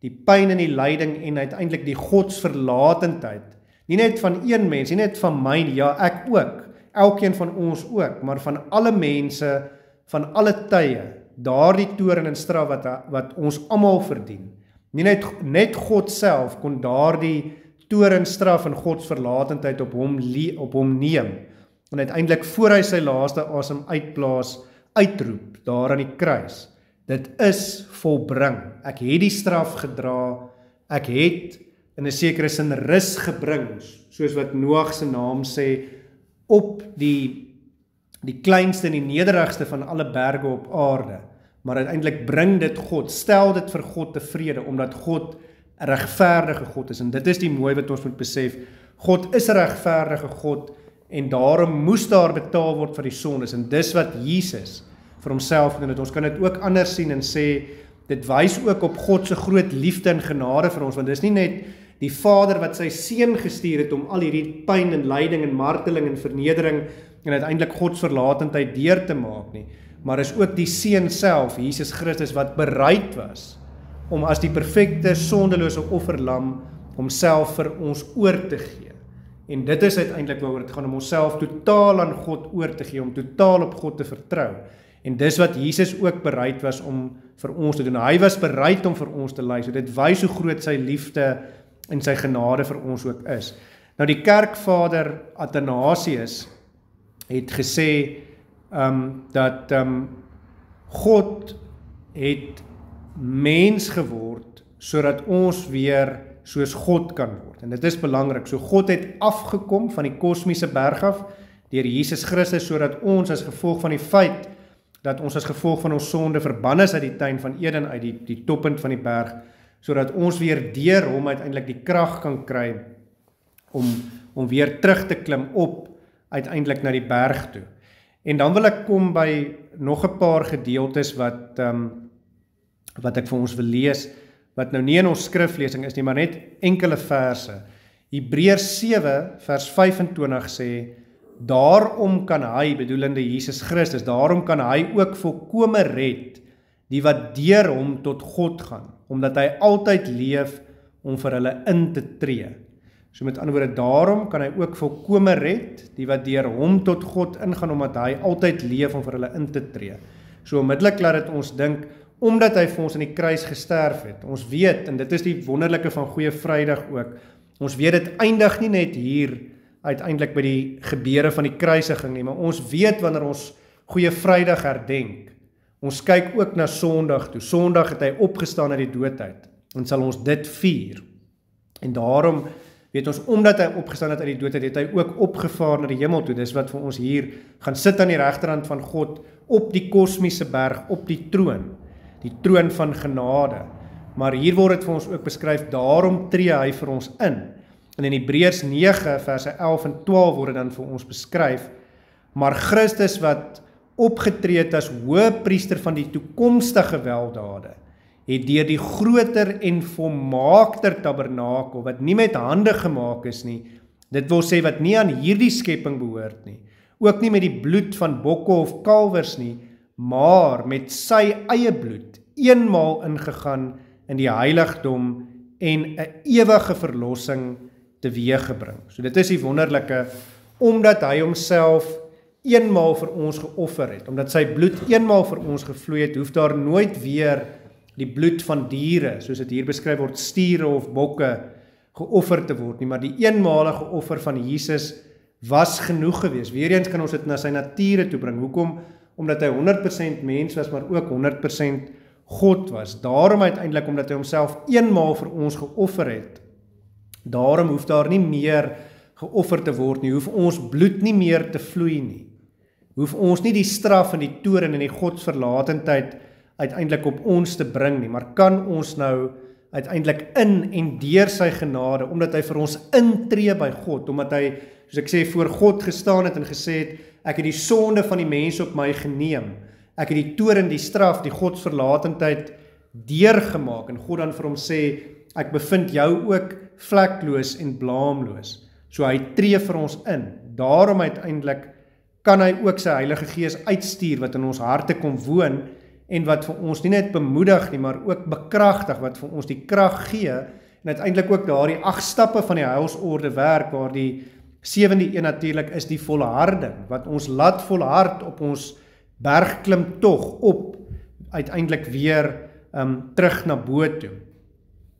die pyn en die lyding en uiteindelik die godsverlatendheid, nie net van een mens, nie net van my, ja ek ook, elkeen van ons ook, maar van alle mense, van alle tye, daardie toorn en straf wat ons almal verdien. Nie net God self kon daardie toorn, straf en godsverlatendheid op hom neem, en uiteindelik voor hy sy laaste asem uitblaas, uitroep, daar aan die kruis. Dit is volbring. Ek het die straf gedra, ek het in 'n sekere sin rus gebring, soos wat Noag se naam sê, op die kleinste en die nederigste van alle berge op aarde, maar uiteindelik bring dit God, stel dit vir God tevrede, omdat God 'n regverdige God is, en dit is die mooi wat ons moet besef, God is 'n regverdige God, en daarom moes daar betaal word vir die sondes, en dis wat Jesus vir homself gedoen het. Ons kan dit ook anders sien en sê, dit wys ook op God se groot liefde en genade vir ons, want dis nie net die Vader wat sy seun gestuur het om al hierdie pyn en lyding en marteling en vernedering en uiteindelik godsverlatendheid deur te maak nie, maar is ook die seun self, Jesus Christus, wat bereid was om as die perfekte sondelose offerlam homself vir ons oor te gee. En dit is uiteindelik waaroor dit gaan, om onsself totaal aan God oor te gee, om totaal op God te vertrou. En dis wat Jesus ook bereid was om vir ons te doen. Hy was bereid om vir ons te ly. So dit wys hoe groot sy liefde en sy genade vir ons ook is. Nou die kerkvader Athanasius het gesê dat God het mens geword sodat ons weer soos God kan word. En dit is belangrik. So God het afgekom van die kosmiese berg af deur Jesus Christus, sodat ons as gevolg van die feit dat ons as gevolg van ons sonde verbann is uit die tuin van Eden, uit die toppunt van die berg, sodat ons weer deur hom uiteindelik die krag kan kry om weer terug te klim op uiteindelik na die berg toe. En dan wil ek kom by nog 'n paar gedeeltes wat ek vir ons wil lees, wat nou nie in ons skriflesing is nie, maar net enkele verse. Hebreërs 7 vers 25 sê, daarom kan hy, bedoelende Jesus Christus, daarom kan hy ook volkome red, die wat deur hom tot God gaan, omdat hy altyd leef om vir hulle in te tree. So met ander woorde, daarom kan hy ook volkome red, die wat deur hom tot God ingaan, omdat hy altyd leef om vir hulle in te tree. So onmiddellik laat dit ons dink, omdat hy vir ons in die kruis gesterf het. Ons weet, en dit is die wonderlike van Goeie Vrydag ook, ons weet dit eindig nie net hier uiteindelik by die gebeure van die kruisiging nie, maar ons weet wanneer ons Goeie Vrydag herdenk, ons kyk ook na Sondag toe. Sondag het hy opgestaan uit die dood uit, en sal ons dit vier. En daarom weet ons, omdat hy opgestaan het uit die dood uit, het hy ook opgevaar na die hemel toe. Dis wat vir ons hier gaan sit aan die regterhand van God, op die kosmiese berg, op die troon van genade. Maar hier word dit vir ons ook beskryf, daarom tree hy vir ons in. En in Hebreërs 9 verse 11 en 12 word dit dan vir ons beskryf, maar Christus wat opgetree het as hoëpriester van die toekomstige weldade, het deur die groter en volmaakter tabernakel, wat nie met hande gemaak is nie, dit wil sê wat nie aan hierdie skepping behoort nie, ook nie met die bloed van bokke of kalwers nie, maar met sy eie bloed, eenmaal ingegaan in die heiligdom en 'n ewige verlossing teweeggebring. So dit is die wonderlike, omdat hy homself eenmaal vir ons geoffer het, omdat sy bloed eenmaal vir ons gevloei het, hoef daar nooit weer die bloed van diere, soos dit hier beskryf word, stiere of bokke, geoffer te word nie, maar die eenmalige offer van Jesus was genoeg gewees. Weereens kan ons dit na sy nature toe bring. Hoekom? Omdat hy 100% mens was, maar ook 100% God was. Daarom uiteindelik, omdat hy homself eenmaal vir ons geoffer het, daarom hoef daar nie meer geoffer te word nie, hoef ons bloed nie meer te vloei nie, hoef ons nie die straf en die toorn en die godsverlatendheid uiteindelik op ons te bring nie, maar kan ons nou uiteindelik in en deur sy genade, omdat hy vir ons intree by God, omdat hy, soos ek sê, voor God gestaan het en gesê het, ek het die sonde van die mense op my geneem, ek het die toorn, die straf, die godsverlatendheid deurgemaak, en God dan vir hom sê, ek bevind jou ook vlekloos en blaamloos. So hy tree vir ons in. Daarom uiteindelik kan hy ook sy Heilige Gees uitstuur wat in ons harte kom woon en wat vir ons nie net bemoedig nie, maar ook bekragtig, wat vir ons die krag gee en uiteindelik ook daardie 8 stappe van die heilsorde werk, waar die 7de een natuurlik is die volharding, wat ons laat volhard op ons bergklim tog op, uiteindelik weer terug na bo toe.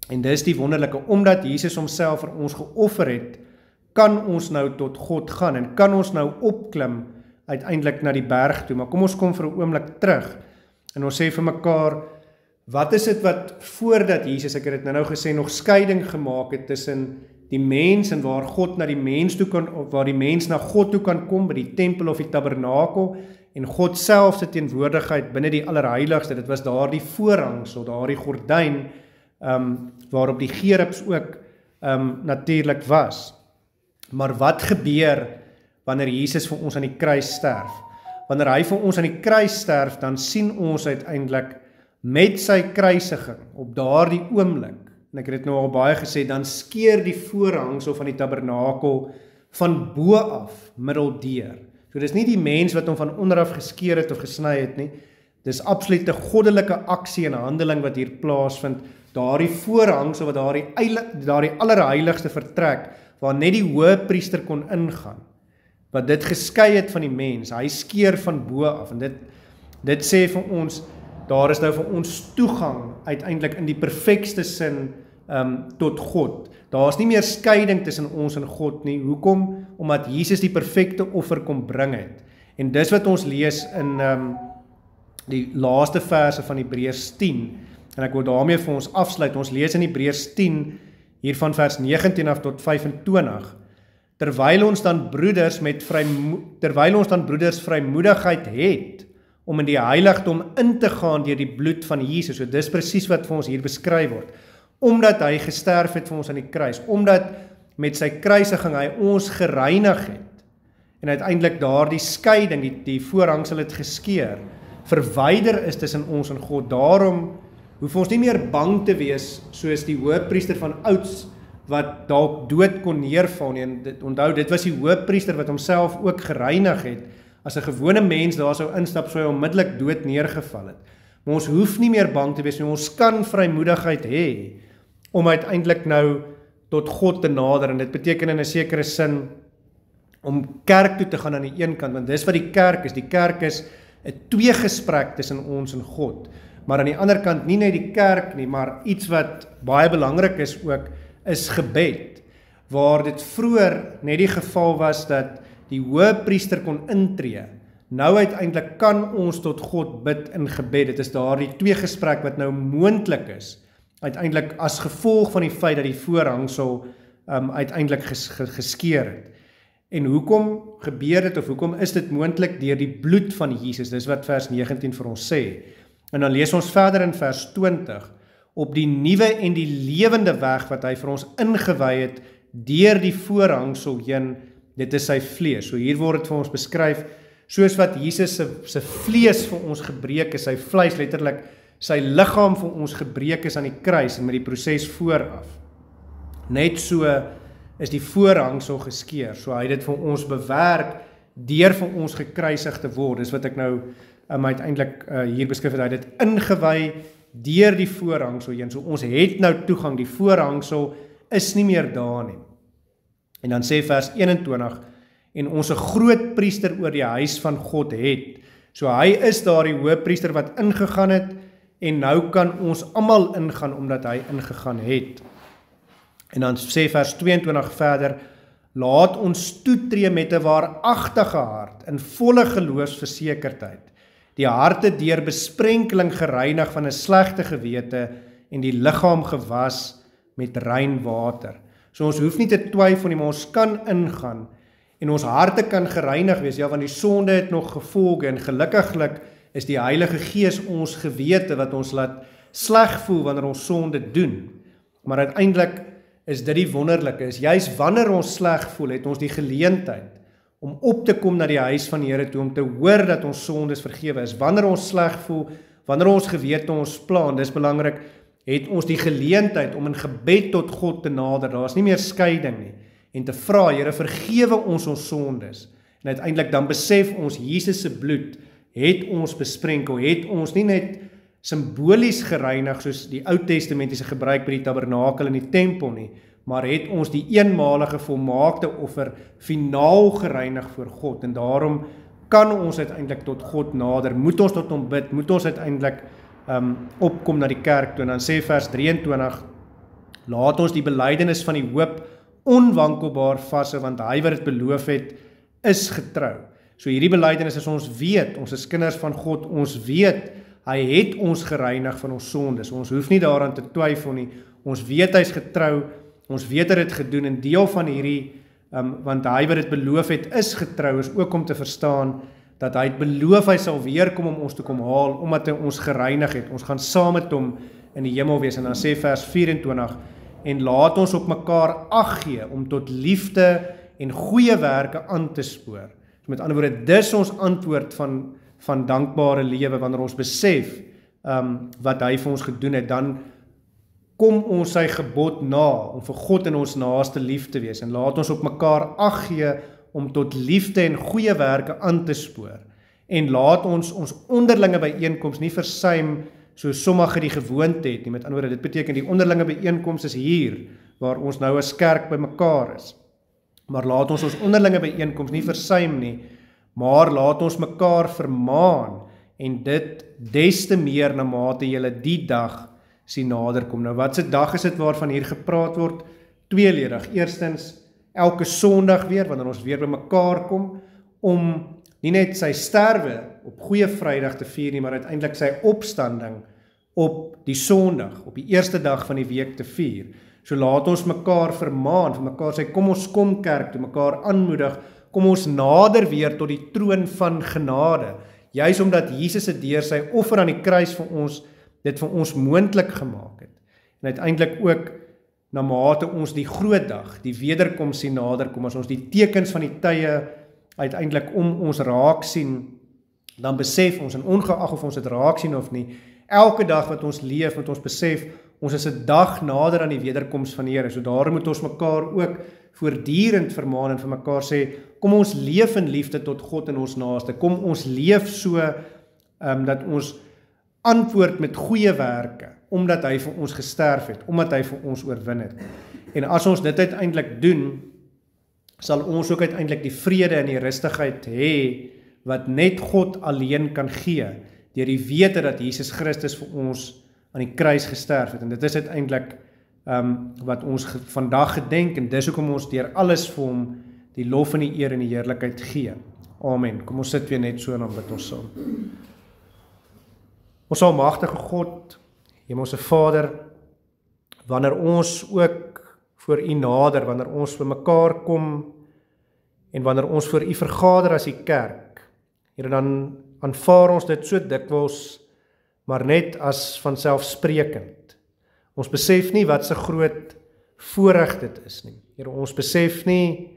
En dis die wonderlike, omdat Jesus homself vir ons geoffer het, kan ons nou tot God gaan en kan ons nou opklim uiteindelik na die berg toe. Maar kom ons kom vir 'n oomblik terug en ons sê vir mekaar, wat is dit wat voordat Jesus, ek het dit nou gesê, nog skeiding gemaak het tussen die mens en waar God na die mens toe kan, of waar die mens na God toe kan kom, by die tempel of die tabernakel, en God self se teenwoordigheid binne die allerheiligste. Dit was daardie voorhangsel, daardie gordyn, waarop die gerubs ook natuurlik was. Maar wat gebeur wanneer Jesus vir ons aan die kruis sterf? Wanneer hy vir ons aan die kruis sterf, dan sien ons uiteindelik met sy kruisiging op daardie oomblik, en ek het dit nou al baie gesê, dan skeer die voorhangsel van die tabernakel van bo af middeldeur. So dis nie die mens wat hom van onderaf geskeer het of gesny het nie, dis absolute goddelike aksie en handeling wat hier plaasvind, daardie voorhangsel wat daardie allerheiligste vertrek, waar net die hoëpriester kon ingaan, wat dit geskei het van die mens, hy skeer van bo af, en dit sê vir ons, daar is nou vir ons toegang uiteindelik in die perfekste sin tot God. Daar is nie meer skeiding tussen ons en God nie. Hoekom? Omdat Jesus die perfekte offer kom bring het. En dis wat ons lees in die laaste verse van Hebreërs 10, en ek wil daarmee vir ons afsluit. Ons lees in Hebreërs 10, hier van vers 19 af tot 25, terwyl ons dan broeders vrymoedigheid het, om in die heiligdom in te gaan deur die bloed van Jesus. So dis presies wat vir ons hier beskryf word. Omdat hy gesterf het vir ons aan die kruis, omdat met sy kruisiging hy ons gereinig het, en uiteindelik daardie skeiding, die voorhangsel het geskeur, verwyder is tussen ons en God. Daarom hoef ons nie meer bang te wees, soos die hoëpriester van ouds, wat dalk dood kon neerval nie. En onthou, dit was die hoëpriester wat homself ook gereinig het. As 'n gewone mens daar sou instap, sou hy onmiddellik dood neergeval het. Maar ons hoef nie meer bang te wees nie, ons kan vrymoedigheid hê, om uiteindelik nou tot God te nader, en dit beteken in 'n sekere sin, om kerk toe te gaan aan die een kant, want dis wat die kerk is. Die kerk is 'n tweegesprek tussen ons en God. Maar aan die ander kant nie net die kerk nie, maar iets wat baie belangrik is ook, is gebed, waar dit vroeër net die geval was dat die hoëpriester kon intree. Nou uiteindelik kan ons tot God bid in gebed. Dit is daardie tweegesprek wat nou moontlik is, uiteindelik as gevolg van die feit dat die voorhangsel uiteindelik geskeur het. En hoekom gebeur dit, of hoekom is dit moontlik? Deur die bloed van Jesus. Dis wat vers 19 vir ons sê. En dan lees ons verder in vers 20, op die nuwe en die lewende weg wat hy vir ons ingewy het, deur die voorhangsel heen, dit is sy vlees. So hier word dit vir ons beskryf, soos wat Jesus se vlees vir ons gebreek is, sy vleis letterlik, sy liggaam vir ons gebreek is aan die kruis en met die proses vooraf. Net so is die voorhangsel geskeur. So hy het dit vir ons bewerk deur vir ons gekruisig te word. Dis wat ek nou uiteindelik hier beskryf het. Hy het dit ingewy deur die voorhangsel heen. So ons het nou toegang. Die voorhangsel is nie meer daar nie. En dan sê vers 21, en ons 'n groot priester oor die huis van God het. So hy is daar die hoëpriester wat ingegaan het, en nou kan ons almal ingaan omdat hy ingegaan het. En dan sê vers 22 verder, laat ons toetree met 'n waaragtige hart, in volle geloofsversekerdheid, die harte deur besprenkeling gereinig van 'n slegte gewete en die liggaam gewas met rein water. So ons hoef nie te twyfel nie, maar ons kan ingaan en ons harte kan gereinig wees, ja, want die sonde het nog gevolge, en gelukkiglik is die Heilige Gees ons gewete wat ons laat sleg voel wanneer ons sonde doen. Maar uiteindelik is dit die wonderlike, is juist wanneer ons sleg voel, het ons die geleentheid om op te kom na die huis van die Here toe, om te hoor dat ons sondes vergewe is. Wanneer ons sleg voel, wanneer ons gewete ons plan, dis belangrik, het ons die geleentheid om in gebed tot God te nader. Daar is nie meer skeiding nie. en te vra, Here, vergewe ons sondes. En uiteindelik dan besef ons, Jesus se bloed het ons besprenkel, het ons nie net simbolies gereinig, soos die Ou Testamentiese gebruik by die tabernakel en die tempel nie, maar het ons die eenmalige volmaakte offer finaal gereinig voor God, en daarom kan ons uiteindelik tot God nader, moet ons tot hom bid, moet ons uiteindelik opkom na die kerk toe, en dan sê vers 23, laat ons die belydenis van die hoop onwankelbaar vashou, want hy wat dit beloof het, is getrou. So hierdie belydenis is ons weet, ons is kinders van God, ons weet, hy het ons gereinig van ons sondes, ons hoef nie daaraan te twyfel nie, ons weet hy is getrou, ons weet hy het gedoen, en deel van hierdie, want hy wat dit beloof het, is getrou, is ook om te verstaan, dat hy het beloof, hy sal weerkom om ons te kom haal, omdat hy ons gereinig het, ons gaan saam met hom in die hemel wees, en dan sê vers 24, en laat ons op mekaar ag gee, om tot liefde en goeie werke aan te spoor. So met ander woorde, dis ons antwoord van dankbare lewe, wanneer ons besef, wat hy vir ons gedoen het, dan kom ons sy gebod na, om vir God en ons naaste lief te wees, en laat ons op mekaar ag gee, om tot liefde en goeie werke aan te spoor, en laat ons onderlinge byeenkoms nie versuim, so sommige die gewoonte het nie, met ander woorde, dit beteken die onderlinge byeenkoms is hier, waar ons nou as kerk by mekaar is, maar laat ons onderlinge byeenkoms nie versuim nie, maar laat ons mekaar vermaan, en dit des te meer na mate julle die dag sien naderkom. Nou wat se dag is dit waarvan hier gepraat word? Tweeledig. Eerstens, elke Sondag weer, wanneer ons weer by mekaar kom, om nie net sy sterwe op Goeie Vrydag te vier nie, maar uiteindelik sy opstanding op die Sondag, op die eerste dag van die week te vier. So laat ons mekaar vermaan, vir mekaar sê, kom ons kom kerk toe, mekaar aanmoedig, kom ons nader weer tot die troon van genade, juis omdat Jesus het deur sy offer aan die kruis vir ons, dit vir ons moontlik gemaak het. En uiteindelik ook, na mate ons die groot dag, die wederkoms sien naderkom, as ons die tekens van die tye uiteindelik om ons raak sien, dan besef ons, en ongeag of ons dit raak sien of nie, elke dag wat ons leef, moet ons besef, ons is 'n dag nader aan die wederkoms van die Here, so daarom moet ons mekaar ook voortdurend vermaan en vir mekaar sê, kom ons leef in liefde tot God en ons naaste, kom ons leef so, dat ons antwoord met goeie werke, omdat hy vir ons gesterf het, omdat hy vir ons oorwin het. En as ons dit uiteindelik doen, sal ons ook uiteindelik die vrede en die rustigheid hê, wat net God alleen kan gee, deur die wete dat Jesus Christus vir ons aan die kruis gesterf het. En dit is uiteindelik wat ons vandag gedenk, en dis hoekom ons deur alles vir hom die lof en die eer en die heerlikheid gee. Amen. Kom ons sit weer net so en dan bid ons saam. Ons almagtige God, Hemelse Vader, wanneer ons ook voor U nader, wanneer ons vir mekaar kom, en wanneer ons voor U vergader as die kerk, Here, dan aanvaar ons dit so dikwels, maar net as vanselfsprekend. Ons besef nie wat so groot voorreg dit is nie. Here, ons besef nie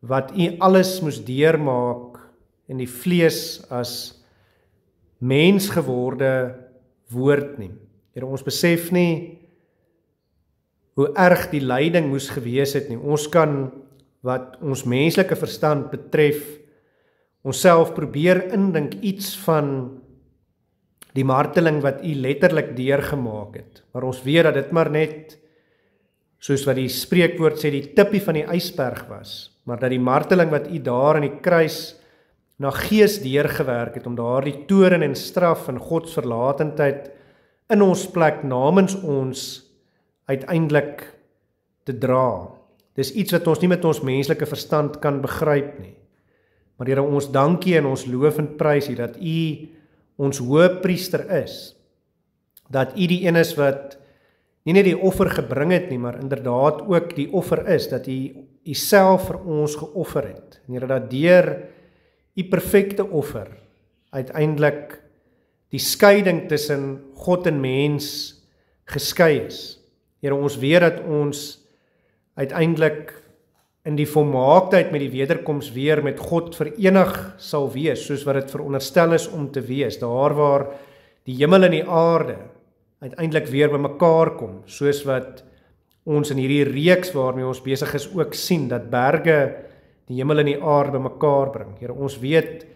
wat U alles moes deurmaak in die vlees as mens geworde woord nie. Here, ons besef nie hoe erg die lyding moes gewees het nie. Ons kan, wat ons menslike verstand betref, onsself probeer indink iets van die marteling wat U letterlik deurgemaak het. Maar ons weet dat dit maar net, soos wat die spreekwoord sê, die tippie van die ysberg was, maar dat die marteling wat U daar aan die kruis na gees deurgewerk het, om daar die toorn en straf en Gods verlatendheid in ons plek namens ons uiteindelik te dra. Dis iets wat ons nie met ons menslike verstand kan begryp nie. Maar Here, ons dankie en ons loof en prys U dat U ons hoëpriester is. Dat U die een is wat nie net die offer gebring het nie, maar inderdaad ook die offer is, dat U self vir ons geoffer het. En Here, dat deur U perfekte offer uiteindelik die skeiding tussen God en mens geskei is. Here, ons weet dat ons uiteindelik in die volmaaktheid met die wederkoms weer met God verenig sal wees, soos wat dit veronderstel is om te wees, daar waar die hemel en die aarde uiteindelik weer by mekaar kom, soos wat ons in hierdie reeks waarmee ons besig is ook sien, dat berge die hemel en die aarde bymekaar bring. Here, ons weet,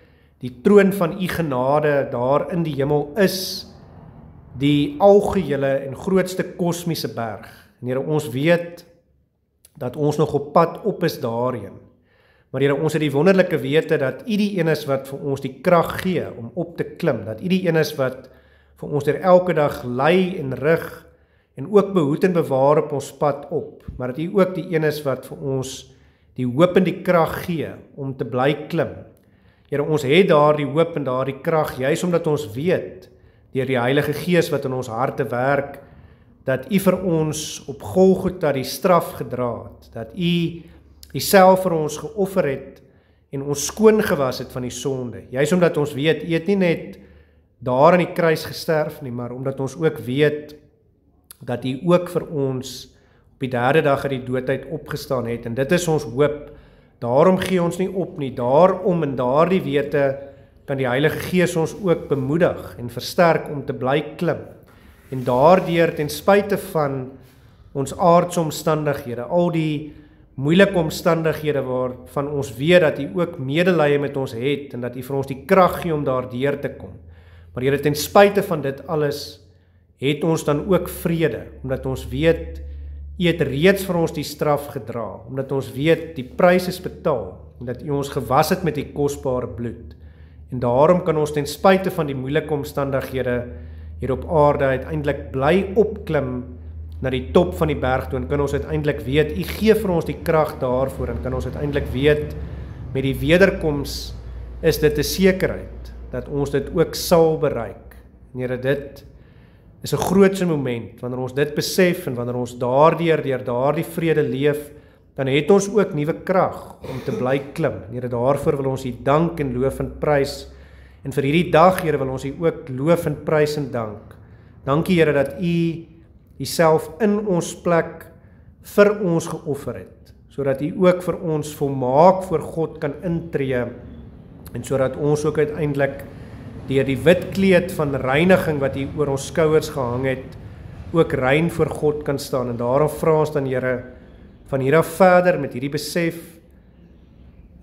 die troon van u genade daar in die hemel is die algehele en grootste kosmiese berg. En Here, ons weet dat ons nog op pad op is daarheen. Maar Here, ons het die wonderlike wete dat u die een is wat vir ons die krag gee om op te klim, dat u die een is wat vir ons deur elke dag lei en rig en ook behoed en bewaar op ons pad op, maar dat u ook die een is wat vir ons die hoop en die krag gee om te bly klim. Here, ons het daardie hoop en daardie krag, juis omdat ons weet, deur die Heilige Gees wat in ons harte werk, dat u vir ons op Golgotha die straf gedra het, dat u self vir ons geoffer het en ons skoon gewas het van die sonde. Juis omdat ons weet, u het nie net daar aan die kruis gesterf nie, maar omdat ons ook weet dat u ook vir ons op die derde dag uit die dood uit opgestaan het, en dit is ons hoop. Daarom gee ons nie op nie, daarom in daardie wete kan die Heilige Gees ons ook bemoedig en versterk om te bly klim. En daardeur ten spyte van ons aardse omstandighede, al die moeilike omstandighede waarvan ons weet dat u ook medelee met ons het en dat u vir ons die krag gee om daardeur te kom. Maar Here, ten spyte van dit alles het ons dan ook vrede, omdat ons weet u het reeds vir ons die straf gedra, omdat ons weet die prys is betaal en dat u ons gewas het met die kosbare bloed. En daarom kan ons ten spyte van die moeilike omstandighede hier op aarde uiteindelik bly opklim na die top van die berg toe, en kan ons uiteindelik weet, u gee vir ons die krag daarvoor, en kan ons uiteindelik weet, met die wederkoms is dit 'n sekerheid, dat ons dit ook sal bereik. En Here, dit is 'n grootse moment, wanneer ons dit besef, en wanneer ons deur daardie vrede leef, dan het ons ook nuwe krag om te bly klim. Here, daarvoor wil ons u dank en loof en prys, en vir hierdie dag, Here, wil ons u ook loof en prys en dank. Dankie, Here, dat u self in ons plek vir ons geoffer het, sodat u ook vir ons volmaak voor God kan intree, en sodat ons ook uiteindelik deur die wit kleed van reiniging wat u oor ons skouers gehang het, ook rein voor God kan staan. En daarom vra ons dan, Here, van hier af verder met hierdie besef,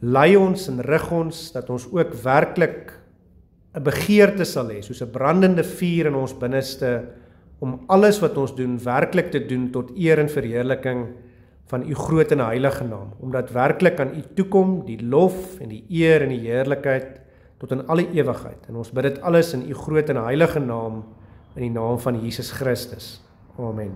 lei ons en rig ons, dat ons ook werklik 'n begeerte sal hê, soos 'n brandende vuur in ons binneste, om alles wat ons doen, werklik te doen tot eer en verheerliking van u groot en heilige naam, omdat werklik aan u toekom die lof en die eer en die heerlikheid tot in alle ewigheid. En ons bid dit alles in u groot en heilige naam, in die naam van Jesus Christus. Amen.